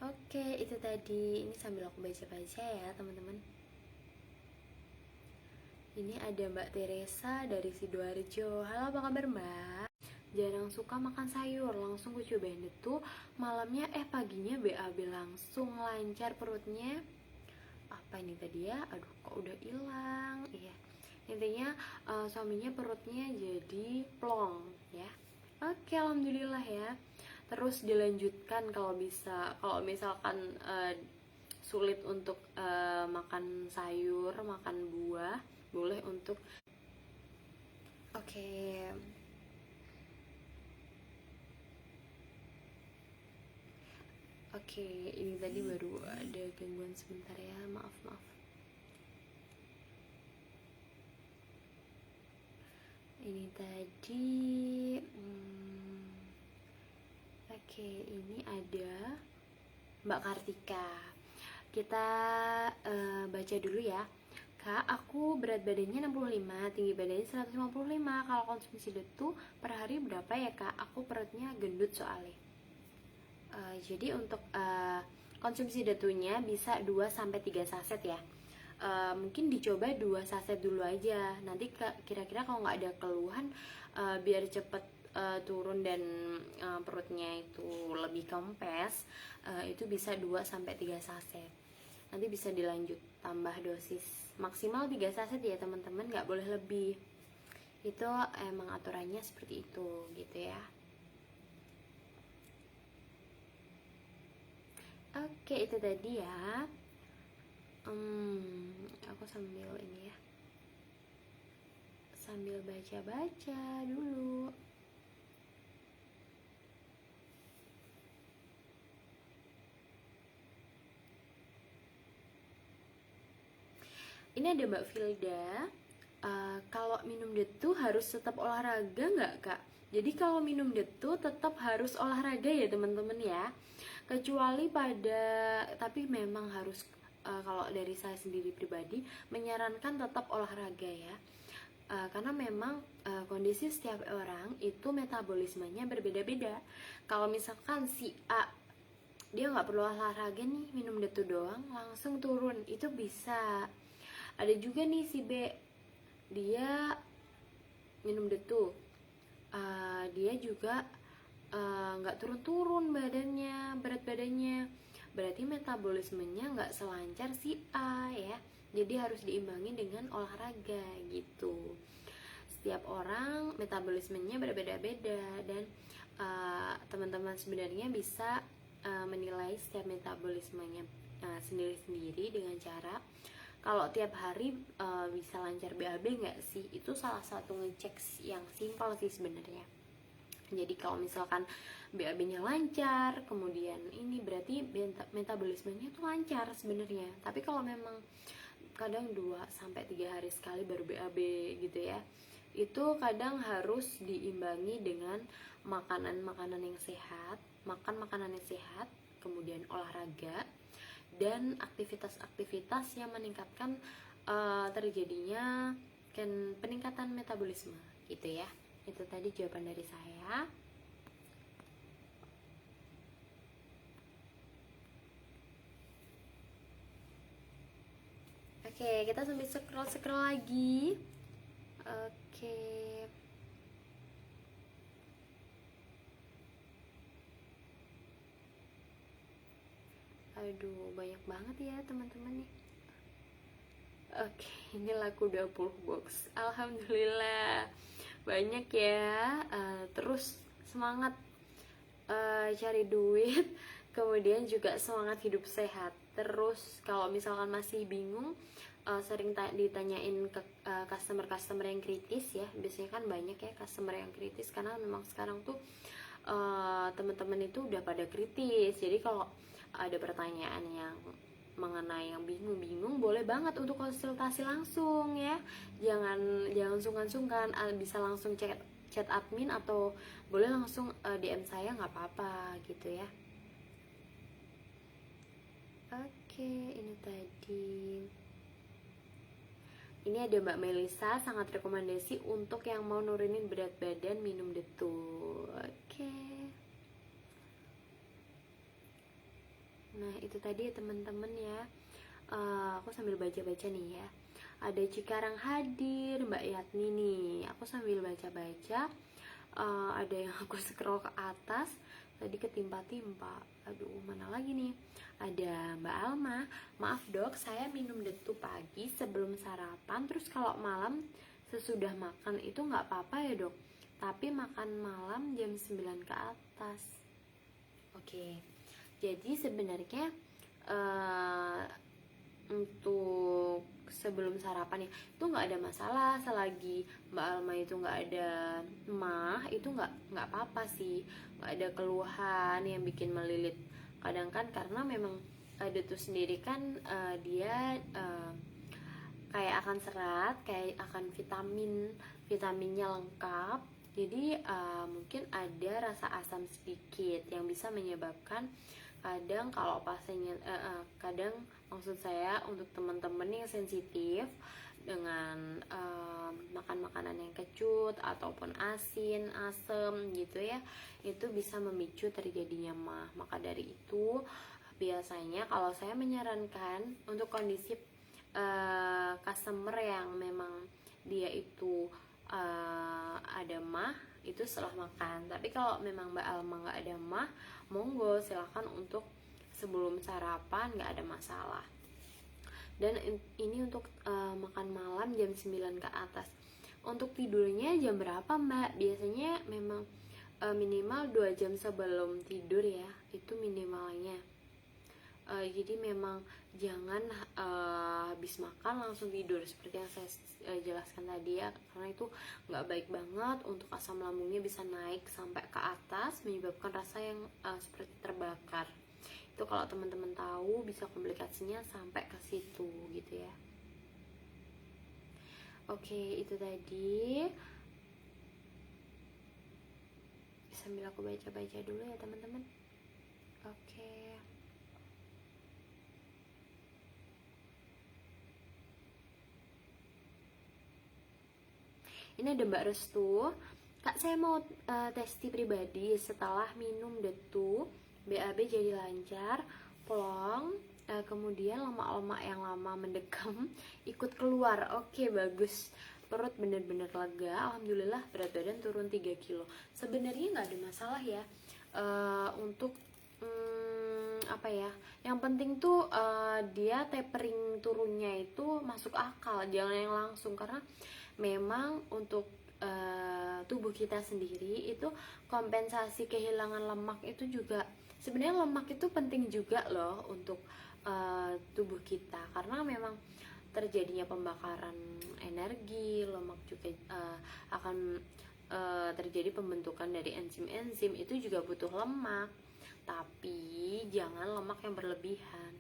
Oke, itu tadi. Ini sambil aku baca-baca ya teman-teman. Ini ada Mbak Teresa dari Sidoarjo. Halo, apa kabar Mbak? Jarang suka makan sayur, langsung gue cobain itu malamnya, paginya BAB langsung lancar perutnya. Apa ini tadi ya? Aduh, kok udah hilang. Iya, intinya suaminya perutnya jadi plong ya. Oke, alhamdulillah ya. Terus dilanjutkan kalau bisa, kalau misalkan sulit untuk makan sayur, makan buah, boleh untuk oke. Oke, ini tadi baru ada gangguan sebentar ya, maaf. Ini tadi, oke, ini ada Mbak Kartika. Kita baca dulu ya. Kak, aku berat badannya 65, tinggi badannya 155. Kalau konsumsi detu per hari berapa ya Kak? Aku perutnya gendut soalnya. Jadi untuk konsumsi detunya bisa 2-3 saset ya. Mungkin dicoba 2 saset dulu aja. Nanti kira-kira kalau nggak ada keluhan, biar cepet turun dan perutnya itu lebih kempes, itu bisa 2-3 saset. Nanti bisa dilanjut tambah dosis maksimal 3 saset ya teman-teman, nggak boleh lebih. Itu emang aturannya seperti itu gitu ya. Oke, itu tadi ya. Aku sambil ini ya, sambil baca-baca dulu. Ini ada Mbak Filda. Kalau minum detu harus tetap olahraga nggak Kak? Jadi kalau minum detu tetap harus olahraga ya teman-teman ya. Kecuali tapi memang harus, kalau dari saya sendiri pribadi menyarankan tetap olahraga ya. Karena memang kondisi setiap orang itu metabolismenya berbeda-beda. Kalau misalkan si A dia nggak perlu olahraga nih, minum detu doang langsung turun, itu bisa. Ada juga nih si B, dia minum detu, dia juga nggak turun-turun badannya, berat badannya, berarti metabolismenya nggak selancar si A ya. Jadi harus diimbangi dengan olahraga gitu. Setiap orang metabolismenya berbeda-beda, dan teman-teman sebenarnya bisa menilai setiap metabolismenya sendiri-sendiri dengan cara, kalau tiap hari bisa lancar BAB nggak sih? Itu salah satu ngecek yang simpel sih sebenarnya. Jadi kalau misalkan BAB-nya lancar, kemudian ini berarti metabolismenya itu lancar sebenarnya. Tapi kalau memang kadang 2 sampai 3 hari sekali baru BAB gitu ya. Itu kadang harus diimbangi dengan makanan-makanan yang sehat, makan makanan yang sehat, kemudian olahraga dan aktivitas-aktivitas yang meningkatkan terjadinya peningkatan metabolisme gitu ya. Itu tadi jawaban dari saya. Oke, kita sambil scroll lagi. Oke. Aduh, banyak banget ya teman-teman nih. Oke, ini laku 20 box. Alhamdulillah. Banyak ya. Terus semangat cari duit, kemudian juga semangat hidup sehat. Terus kalau misalkan masih bingung, sering ditanyain ke customer yang kritis ya. Biasanya kan banyak ya customer yang kritis, karena memang sekarang tuh teman-teman itu udah pada kritis. Jadi kalau ada pertanyaan yang mengenai yang bingung, boleh banget untuk konsultasi langsung ya. Jangan sungkan-sungkan, bisa langsung chat admin atau boleh langsung DM saya, nggak apa-apa gitu ya. Oke, ini tadi. Ini ada Mbak Melisa, sangat rekomendasi untuk yang mau nurunin berat badan, minum Detul. Oke. Nah, itu tadi ya teman-teman ya. Aku sambil baca-baca nih ya. Ada Cikarang hadir, Mbak Yatni nih. Aku sambil baca-baca. Ada yang aku scroll ke atas, tadi ketimpa-timpa. Aduh, mana lagi nih? Ada Mbak Alma, maaf dok, saya minum Detu pagi sebelum sarapan, terus kalau malam sesudah makan itu nggak apa-apa ya dok, tapi makan malam jam 9 ke atas. Oke, jadi sebenarnya untuk sebelum sarapan ya itu nggak ada masalah, selagi Mbak Alma itu nggak ada mah, itu nggak apa-apa sih, nggak ada keluhan yang bikin melilit. Kadang kan karena memang Detu sendiri kan dia kayak akan serat, kayak akan vitaminnya lengkap. Jadi mungkin ada rasa asam sedikit yang bisa menyebabkan kadang kalau pasiennya kadang maksud saya untuk teman-teman yang sensitif dengan makan makanan yang kecut ataupun asin, asam gitu ya, itu bisa memicu terjadinya mah. Maka dari itu biasanya kalau saya menyarankan untuk kondisi customer yang memang dia itu ada mah itu setelah makan. Tapi kalau memang Mbak Alma nggak ada mah, monggo silahkan untuk sebelum sarapan, nggak ada masalah. Dan ini untuk makan malam jam 9 ke atas. Untuk tidurnya jam berapa Mbak? Biasanya memang minimal 2 jam sebelum tidur ya, itu minimalnya. Jadi memang jangan habis makan langsung tidur seperti yang saya jelaskan tadi ya, karena itu nggak baik banget. Untuk asam lambungnya bisa naik sampai ke atas, menyebabkan rasa yang seperti terbakar. Itu kalau teman-teman tahu, bisa komplikasinya sampai ke situ gitu ya. Oke, itu tadi. Sambil aku baca-baca dulu ya teman-teman. Oke. Ini ada Mbak Restu. Kak, saya mau testi pribadi, setelah minum Detu BAB jadi lancar, plong, kemudian lemak-lemak yang lama mendekam ikut keluar. Oke, bagus. Perut bener-bener lega, alhamdulillah. Berat badan turun 3 kilo. Sebenarnya nggak ada masalah ya untuk apa ya, yang penting tuh dia tapering turunnya itu masuk akal, jangan yang langsung. Karena memang untuk tubuh kita sendiri itu kompensasi kehilangan lemak itu juga sebenarnya, lemak itu penting juga loh untuk tubuh kita, karena memang terjadinya pembakaran energi, lemak juga akan terjadi pembentukan dari enzim-enzim, itu juga butuh lemak, tapi jangan lemak yang berlebihan.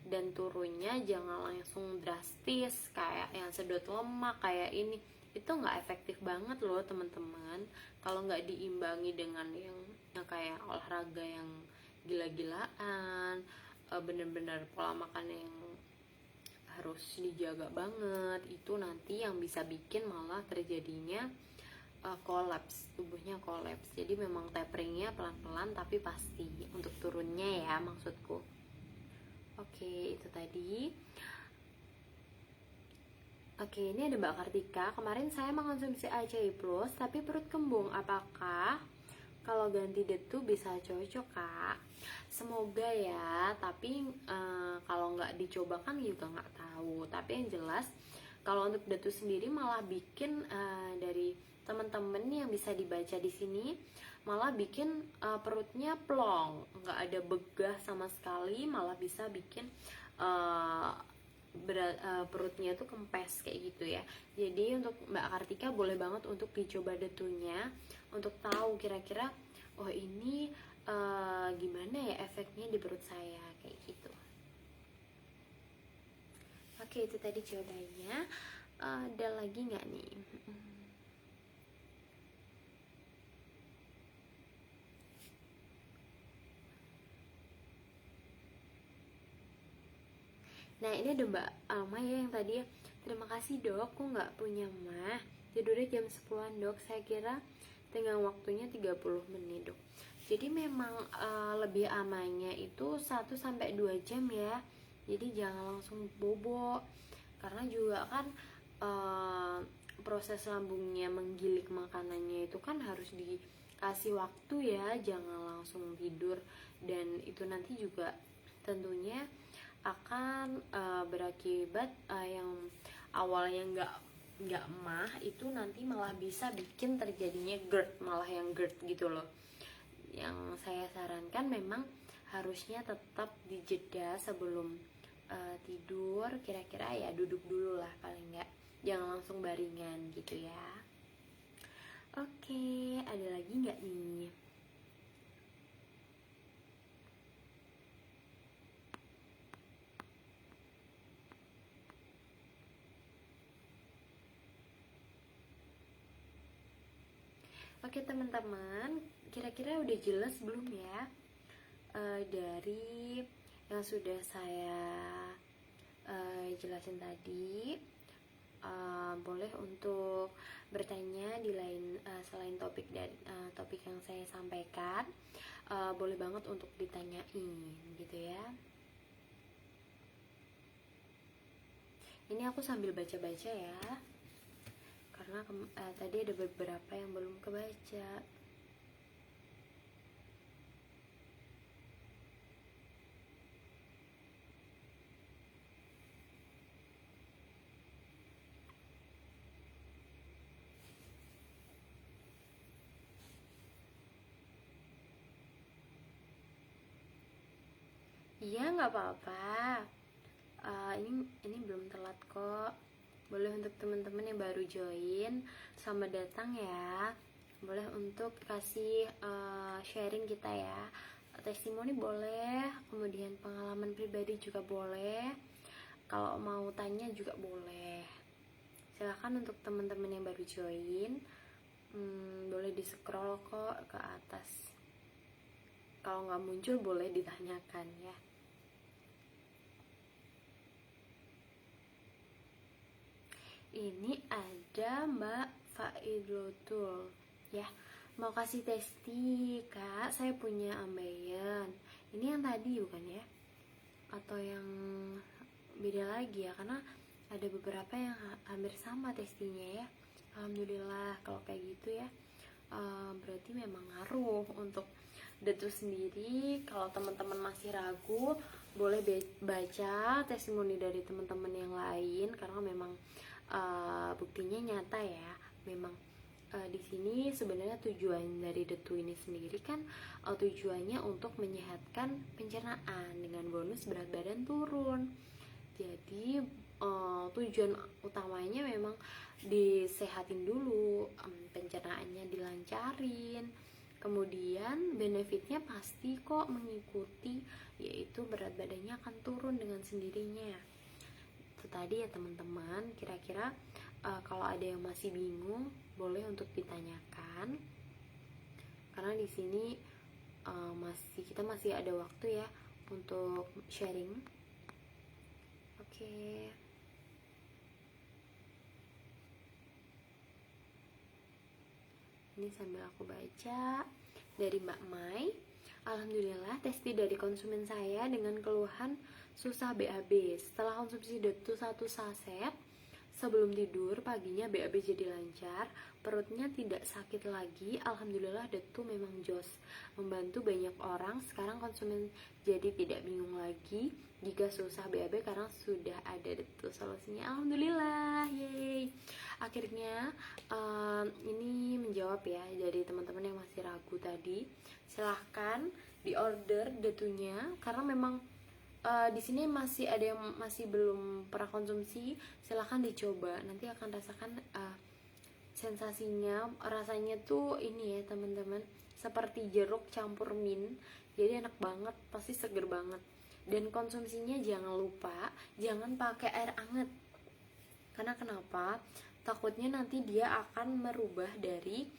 dan turunnya jangan langsung drastis kayak yang sedot lemak kayak ini. Itu nggak efektif banget loh teman-teman kalau nggak diimbangi dengan yang kayak olahraga yang gila-gilaan, bener-bener pola makan yang harus dijaga banget. Itu nanti yang bisa bikin malah terjadinya kolaps, tubuhnya kolaps. Jadi memang taperingnya pelan-pelan tapi pasti untuk turunnya ya maksudku. Oke, itu tadi. Oke, ini ada Mbak Kartika. Kemarin saya mengkonsumsi ACI Plus tapi perut kembung. Apakah kalau ganti detu bisa cocok, Kak? Semoga ya, tapi kalau nggak dicoba kan juga nggak tahu. Tapi yang jelas kalau untuk detu sendiri malah bikin dari teman-teman yang bisa dibaca di sini malah bikin perutnya plong, nggak ada begah sama sekali, malah bisa bikin perutnya tuh kempes kayak gitu ya. Jadi untuk Mbak Kartika boleh banget untuk dicoba detunya untuk tahu kira-kira oh ini gimana ya efeknya di perut saya kayak gitu. Oke, itu tadi jawabannya. Ada lagi nggak nih? Nah, ini ada Mbak Alma ya yang tadi ya. Terima kasih dok, aku nggak punya mah. Tidurnya jam 10-an dok. Saya kira tenggang waktunya 30 menit dok. Jadi memang lebih amannya itu 1-2 jam ya. Jadi jangan langsung bobo. Karena juga kan proses lambungnya menggilik makanannya itu kan harus dikasih waktu ya. Jangan langsung tidur. Dan itu nanti juga tentunya akan berakibat yang awalnya nggak mah itu nanti malah bisa bikin terjadinya GERD, malah yang GERD gitu loh. Yang saya sarankan memang harusnya tetap dijeda sebelum tidur, kira-kira ya duduk dulu lah paling nggak, jangan langsung baringan gitu ya. Oke, ada lagi nggak nih? Oke teman-teman, kira-kira udah jelas belum ya dari yang sudah saya jelasin tadi? Boleh untuk bertanya di lain selain topik dan topik yang saya sampaikan, boleh banget untuk ditanyain gitu ya. Ini aku sambil baca-baca ya. Karena tadi ada beberapa yang belum kebaca. Iya nggak apa-apa. Ini belum telat kok. Boleh untuk teman-teman yang baru join, selamat datang ya. Boleh untuk kasih sharing kita ya. Testimoni boleh, kemudian pengalaman pribadi juga boleh. Kalau mau tanya juga boleh. Silahkan untuk teman-teman yang baru join, boleh di scroll kok ke atas. Kalau nggak muncul boleh ditanyakan ya. Ini ada Mbak Faidotul ya, mau kasih testi kak, saya punya ambeien. Ini yang tadi bukan ya, atau yang beda lagi ya, karena ada beberapa yang hampir sama testinya ya. Alhamdulillah kalau kayak gitu ya. Berarti memang ngaruh untuk detu sendiri. Kalau teman-teman masih ragu, boleh baca testimoni dari teman-teman yang lain, karena memang buktinya nyata ya. Memang di sini sebenarnya tujuan dari detu ini sendiri kan tujuannya untuk menyehatkan pencernaan dengan bonus berat badan turun. Jadi tujuan utamanya memang disehatin dulu, pencernaannya dilancarin, Kemudian benefitnya pasti kok mengikuti, yaitu berat badannya akan turun dengan sendirinya. Itu tadi ya teman-teman, kira-kira kalau ada yang masih bingung boleh untuk ditanyakan, karena di sini kita masih ada waktu ya untuk sharing. Oke. Ini sambil aku baca dari Mbak Mai. Alhamdulillah, testi dari konsumen saya dengan keluhan susah BAB. Setelah konsumsi Detu 1 saset sebelum tidur, paginya BAB jadi lancar, perutnya tidak sakit lagi. Alhamdulillah, Detu memang jos, membantu banyak orang. Sekarang konsumen jadi tidak bingung lagi jika susah BAB karena sudah ada Detu solusinya. Alhamdulillah, yeay. Akhirnya ini menjawab ya dari teman-teman yang masih ragu tadi. Silahkan di order Detunya, karena memang di sini masih ada yang masih belum pernah konsumsi. Silahkan dicoba, nanti akan rasakan sensasinya. Rasanya tuh ini ya teman-teman, seperti jeruk campur mint, jadi enak banget, pasti seger banget. Dan konsumsinya jangan lupa jangan pakai air anget, karena kenapa? Takutnya nanti dia akan merubah dari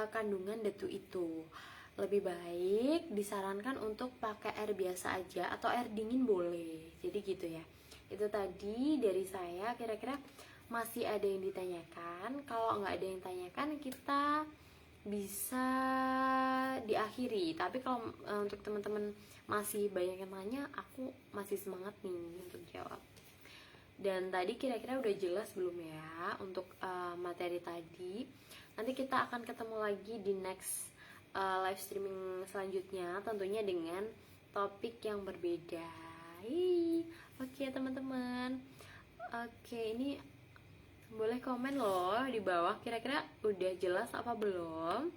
kandungan Detu itu. Lebih baik disarankan untuk pakai air biasa aja, atau air dingin boleh. Jadi gitu ya. Itu tadi dari saya. Kira-kira masih ada yang ditanyakan? Kalau nggak ada yang ditanyakan, kita bisa diakhiri. Tapi kalau untuk teman-teman masih banyak yang tanya, aku masih semangat nih untuk jawab. Dan tadi kira-kira udah jelas belum ya untuk materi tadi? Nanti kita akan ketemu lagi di next live streaming selanjutnya, tentunya dengan topik yang berbeda. Oke teman-teman. Oke, ini boleh komen loh di bawah, kira-kira udah jelas apa belum?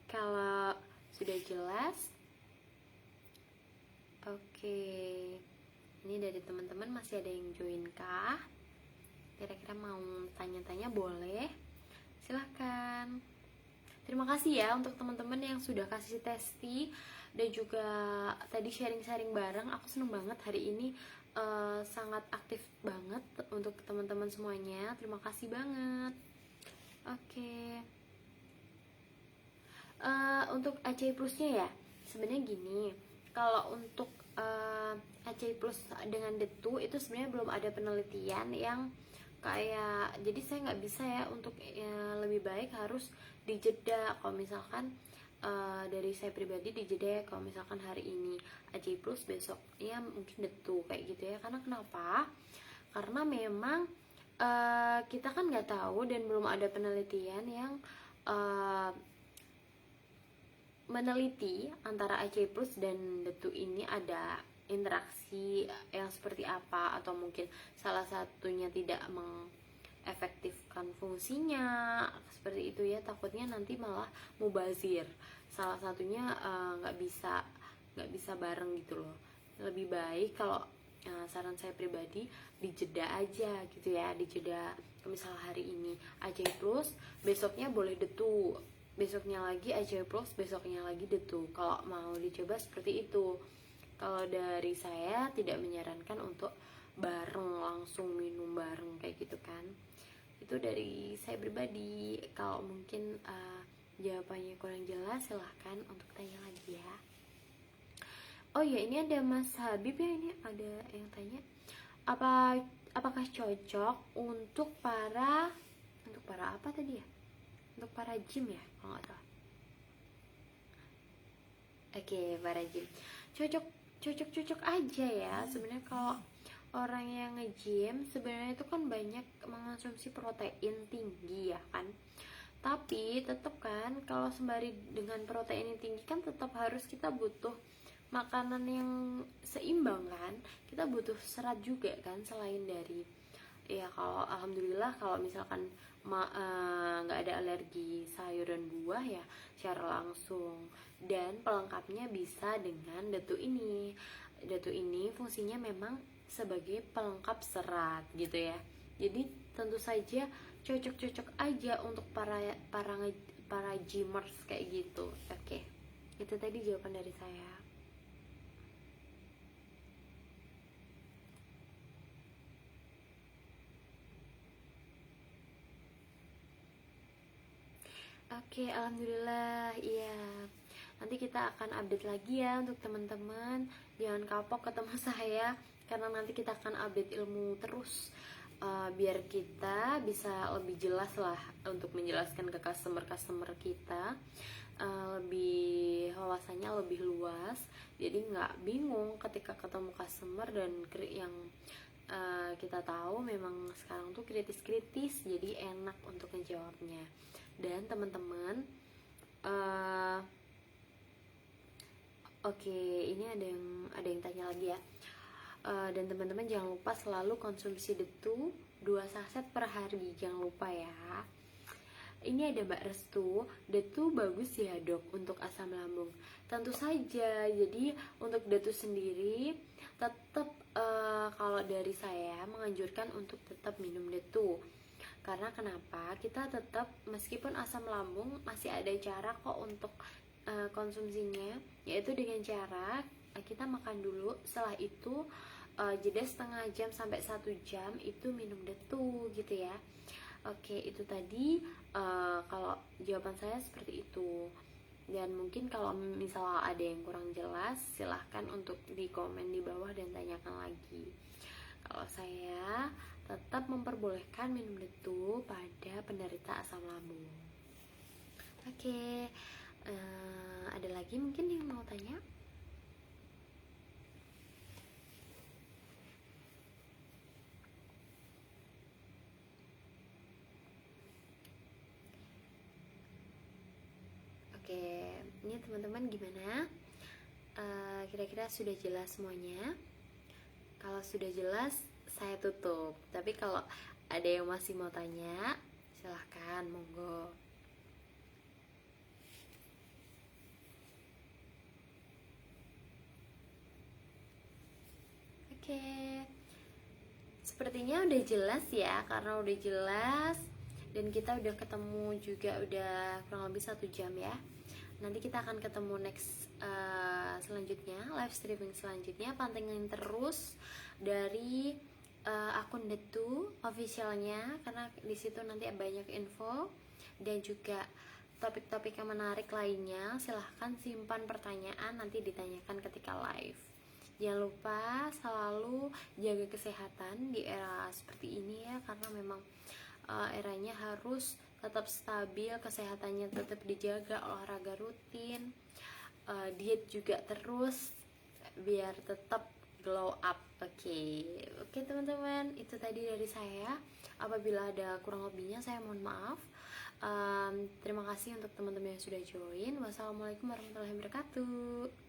Kalau sudah jelas, oke. Ini dari teman-teman masih ada yang join kah? Kira-kira mau tanya-tanya boleh? Silahkan. Terima kasih ya untuk teman-teman yang sudah kasih testi dan juga tadi sharing-sharing bareng. Aku seneng banget hari ini, sangat aktif banget untuk teman-teman semuanya. Terima kasih banget. Oke. Untuk ACI Plusnya ya, sebenarnya gini. Kalau untuk ACI Plus dengan Detu itu sebenarnya belum ada penelitian yang kayak, jadi saya nggak bisa ya untuk lebih baik harus dijeda. Kalau misalkan dari saya pribadi dijeda ya, kalau misalkan hari ini ACI Plus, besok ya mungkin Detu kayak gitu ya. Karena kenapa? Karena memang kita kan nggak tahu dan belum ada penelitian yang meneliti antara ACI Plus dan Detu ini ada interaksi yang seperti apa, atau mungkin salah satunya tidak mengefektifkan fungsinya seperti itu ya. Takutnya nanti malah mubazir, salah satunya nggak bisa bareng gitu loh. Lebih baik kalau saran saya pribadi dijeda aja gitu ya, dijeda. Misalnya hari ini ACI Plus, besoknya boleh Detu, besoknya lagi ACI Plus, besoknya lagi Detu. Kalau mau dicoba seperti itu. Kalau dari saya tidak menyarankan untuk bareng, langsung minum bareng kayak gitu kan. Itu dari saya pribadi. Kalau mungkin jawabannya kurang jelas, silahkan untuk tanya lagi ya. Oh ya, ini ada Mas Habib ya, ini ada yang tanya, apakah cocok untuk para apa tadi ya? Untuk para gym ya, kalau nggak salah. Oke, para gym cocok aja ya. Sebenarnya kalau orang yang nge-gym sebenarnya itu kan banyak mengonsumsi protein tinggi ya kan. Tapi tetap kan, kalau sembari dengan protein yang tinggi kan tetap harus kita butuh makanan yang seimbang kan. Kita butuh serat juga kan, selain dari ya, kalau alhamdulillah kalau misalkan nggak ada alergi sayur dan buah ya secara langsung. Dan pelengkapnya bisa dengan Detu ini. Detu ini fungsinya memang sebagai pelengkap serat gitu ya. Jadi tentu saja cocok aja untuk para gymers kayak gitu. Oke, itu tadi jawaban dari saya. Oke, alhamdulillah. Iya, nanti kita akan update lagi ya untuk teman-teman. Jangan kapok ketemu saya, karena nanti kita akan update ilmu terus, biar kita bisa lebih jelas lah untuk menjelaskan ke customer kita, lebih wawasannya lebih luas, jadi nggak bingung ketika ketemu customer. Dan yang kita tahu memang sekarang tuh kritis-kritis, jadi enak untuk ngejawabnya. Dan teman-teman, oke, ini ada yang tanya lagi ya. Dan teman-teman jangan lupa selalu konsumsi detu 2 saset per hari, jangan lupa ya. Ini ada Mbak Restu, detu bagus ya dok untuk asam lambung. Tentu saja. Jadi untuk detu sendiri tetap, kalau dari saya menganjurkan untuk tetap minum detu. Karena kenapa? Kita tetap, meskipun asam lambung, masih ada cara kok untuk konsumsinya, yaitu dengan cara kita makan dulu, setelah itu jeda setengah jam sampai 1 jam itu minum detu gitu ya. Oke, itu tadi kalau jawaban saya seperti itu. Dan mungkin kalau misalnya ada yang kurang jelas, silahkan untuk di komen di bawah dan tanyakan lagi. Kalau saya tetap memperbolehkan minum detu pada penderita asam lambung. Oke, ada lagi mungkin yang mau tanya? Oke, ini teman-teman gimana? Kira-kira sudah jelas semuanya? Kalau sudah jelas, saya tutup. Tapi kalau ada yang masih mau tanya, silahkan, monggo. Oke, sepertinya udah jelas ya, karena udah jelas dan kita udah ketemu juga udah kurang lebih 1 jam ya. Nanti kita akan ketemu next selanjutnya, live streaming selanjutnya. Pantengin terus dari akun detu officialnya, karena disitu nanti banyak info dan juga topik-topik yang menarik lainnya. Silahkan simpan pertanyaan, nanti ditanyakan ketika live. Jangan lupa selalu jaga kesehatan di era seperti ini ya, karena memang eranya harus tetap stabil, kesehatannya tetap dijaga, olahraga rutin, diet juga terus biar tetap glow up. Oke teman-teman, itu tadi dari saya. Apabila ada kurang lebihnya saya mohon maaf. Terima kasih untuk teman-teman yang sudah join. Wassalamualaikum warahmatullahi wabarakatuh.